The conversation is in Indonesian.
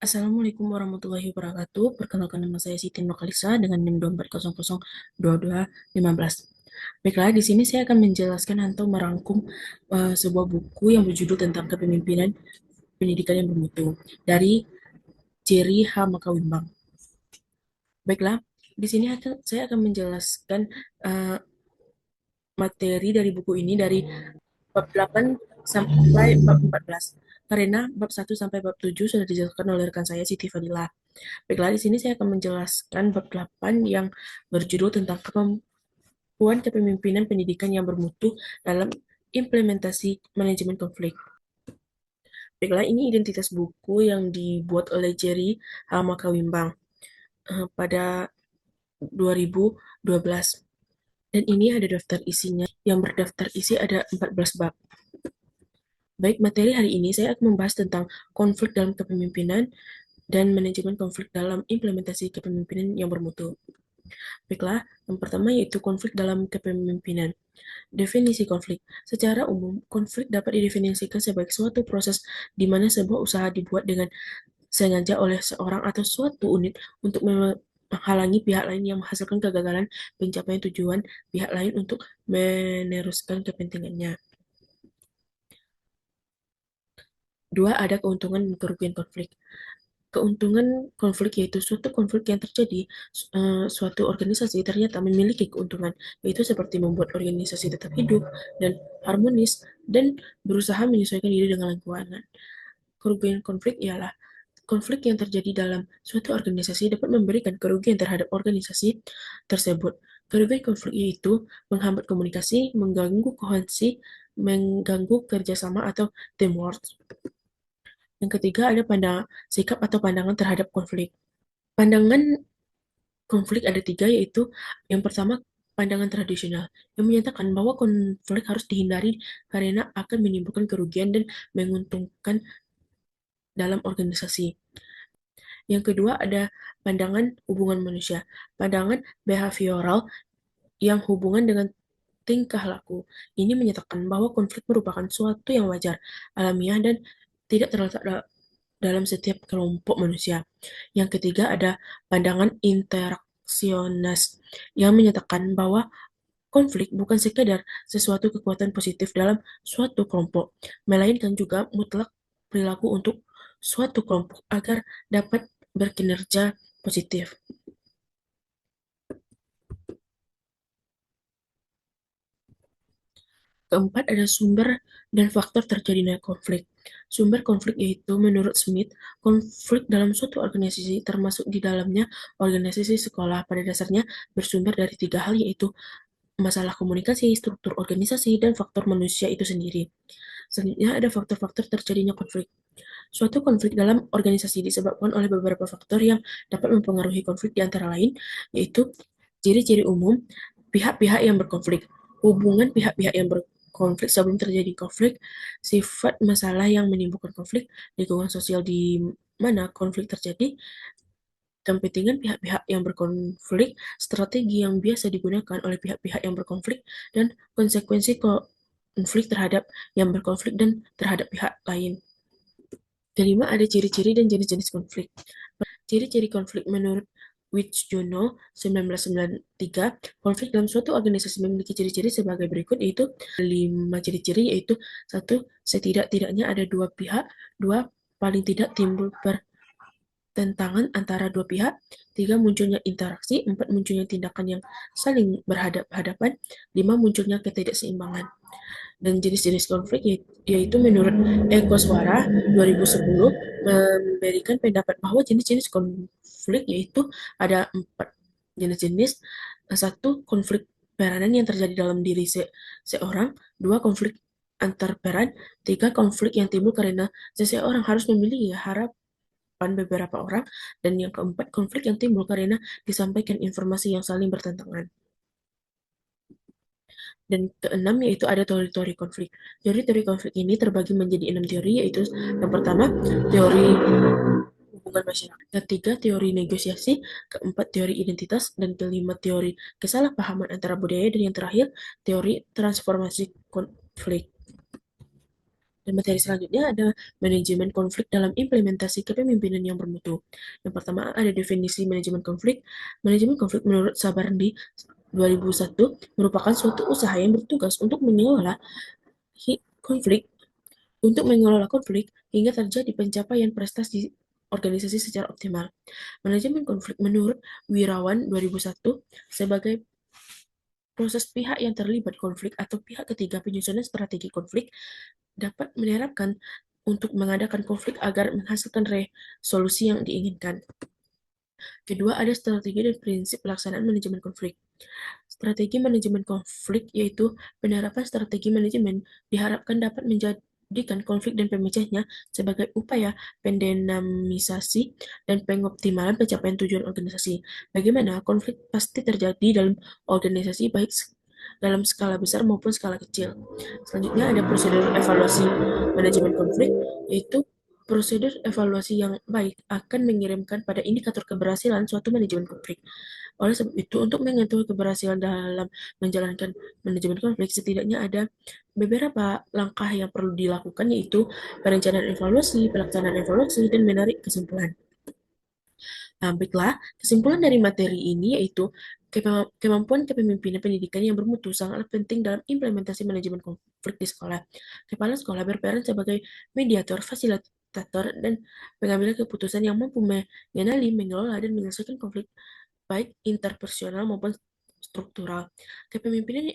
Assalamualaikum warahmatullahi wabarakatuh. Perkenalkan nama saya Siti Nurkalisa dengan NIM 24002215. Baiklah, di sini saya akan menjelaskan atau merangkum sebuah buku yang berjudul tentang kepemimpinan pendidikan yang bermutu dari Jerry H. Makawimbang. Baiklah, di sini saya akan menjelaskan uh, materi dari buku ini dari bab 8 sampai bab 14. Karena bab 1 sampai bab 7 sudah dijelaskan oleh rekan saya Siti Fadila. Baiklah, di sini saya akan menjelaskan bab 8 yang berjudul tentang kemampuan kepemimpinan pendidikan yang bermutu dalam implementasi manajemen konflik. Baiklah, ini identitas buku yang dibuat oleh Jerry Hamakawimbang pada 2012. Dan ini ada daftar isinya. Yang berdaftar isi ada 14 bab. Baik, materi hari ini saya akan membahas tentang konflik dalam kepemimpinan dan manajemen konflik dalam implementasi kepemimpinan yang bermutu. Baiklah, yang pertama yaitu konflik dalam kepemimpinan. Definisi konflik. Secara umum, konflik dapat didefinisikan sebagai suatu proses di mana sebuah usaha dibuat dengan sengaja oleh seorang atau suatu unit untuk menghalangi pihak lain yang menghasilkan kegagalan pencapaian tujuan pihak lain untuk meneruskan kepentingannya. Dua, ada keuntungan dan kerugian konflik. Keuntungan konflik yaitu suatu konflik yang terjadi, suatu organisasi ternyata memiliki keuntungan, yaitu seperti membuat organisasi tetap hidup dan harmonis dan berusaha menyesuaikan diri dengan lingkungan. Kerugian konflik ialah konflik yang terjadi dalam suatu organisasi dapat memberikan kerugian terhadap organisasi tersebut. Kerugian konflik yaitu menghambat komunikasi, mengganggu kohesi, mengganggu kerjasama atau teamwork. Yang ketiga ada sikap atau pandangan terhadap konflik. Pandangan konflik ada tiga, yaitu yang pertama pandangan tradisional yang menyatakan bahwa konflik harus dihindari karena akan menimbulkan kerugian dan menguntungkan dalam organisasi. Yang kedua ada pandangan hubungan manusia. Pandangan behavioral yang hubungan dengan tingkah laku. Ini menyatakan bahwa konflik merupakan suatu yang wajar, alamiah, dan tidak terletak dalam setiap kelompok manusia. Yang ketiga ada pandangan interaksionis yang menyatakan bahwa konflik bukan sekadar sesuatu kekuatan positif dalam suatu kelompok, melainkan juga mutlak perilaku untuk suatu kelompok agar dapat berkinerja positif. Keempat, ada sumber dan faktor terjadinya konflik. Sumber konflik yaitu, menurut Smith, konflik dalam suatu organisasi, termasuk di dalamnya organisasi sekolah, pada dasarnya bersumber dari tiga hal, yaitu masalah komunikasi, struktur organisasi, dan faktor manusia itu sendiri. Selanjutnya ada faktor-faktor terjadinya konflik. Suatu konflik dalam organisasi disebabkan oleh beberapa faktor yang dapat mempengaruhi konflik, di antara lain, yaitu ciri-ciri umum pihak-pihak yang berkonflik, hubungan pihak-pihak yang berkonflik sebelum terjadi konflik, sifat masalah yang menimbulkan konflik, lingkungan sosial di mana konflik terjadi, kepentingan pihak-pihak yang berkonflik, strategi yang biasa digunakan oleh pihak-pihak yang berkonflik, dan konsekuensi konflik terhadap yang berkonflik dan terhadap pihak lain. Kelima, ada ciri-ciri dan jenis-jenis konflik. Ciri-ciri konflik menurut Wicjono 1993, konflik dalam suatu organisasi memiliki ciri-ciri sebagai berikut, yaitu 5 ciri-ciri, yaitu 1. Setidak-tidaknya ada dua pihak. 2. Paling tidak timbul pertentangan antara dua pihak. 3. Munculnya interaksi. 4. Munculnya tindakan yang saling berhadapan-hadapan. 5. Munculnya ketidakseimbangan. Dan jenis-jenis konflik yaitu menurut Eko Swara 2010 memberikan pendapat bahwa jenis-jenis konflik yaitu ada 4 jenis-jenis. 1. Konflik peranan yang terjadi dalam diri seorang. 2. Konflik antar peran. 3. Konflik yang timbul karena seseorang harus memilih harapan beberapa orang. Dan yang keempat, konflik yang timbul karena disampaikan informasi yang saling bertentangan. Dan keenam yaitu ada teori-teori konflik. Teori-teori konflik ini terbagi menjadi 6 teori, yaitu yang pertama teori hubungan masyarakat, ketiga teori negosiasi, keempat teori identitas, dan kelima teori kesalahpahaman antara budaya, dan yang terakhir teori transformasi konflik. Dan materi selanjutnya ada manajemen konflik dalam implementasi kepemimpinan yang bermutu. Yang pertama ada definisi manajemen konflik. Manajemen konflik menurut Sabarandi 2001 merupakan suatu usaha yang bertugas konflik konflik hingga terjadi pencapaian prestasi organisasi secara optimal. Manajemen konflik menurut Wirawan 2001 sebagai proses pihak yang terlibat konflik atau pihak ketiga penyusunan strategi konflik dapat menerapkan untuk mengadakan konflik agar menghasilkan resolusi yang diinginkan. Kedua, ada strategi dan prinsip pelaksanaan manajemen konflik. Strategi manajemen konflik yaitu penerapan strategi manajemen diharapkan dapat menjadikan konflik dan pemecahnya sebagai upaya pendinamisasi dan pengoptimalan pencapaian tujuan organisasi. Bagaimana konflik pasti terjadi dalam organisasi baik dalam skala besar maupun skala kecil. Selanjutnya ada prosedur evaluasi manajemen konflik, yaitu prosedur evaluasi yang baik akan mengirimkan pada indikator keberhasilan suatu manajemen konflik. Oleh sebab itu, untuk mengetahui keberhasilan dalam menjalankan manajemen konflik, setidaknya ada beberapa langkah yang perlu dilakukan, yaitu perencanaan evaluasi, pelaksanaan evaluasi, dan menarik kesimpulan. Nah, baiklah, kesimpulan dari materi ini yaitu kemampuan kepemimpinan pendidikan yang bermutu sangatlah penting dalam implementasi manajemen konflik di sekolah. Kepala sekolah berperan sebagai mediator, fasilitator, dan pengambil keputusan yang mampu mengenali, mengelola, dan menyelesaikan konflik baik interpersonal maupun struktural. Kepemimpinan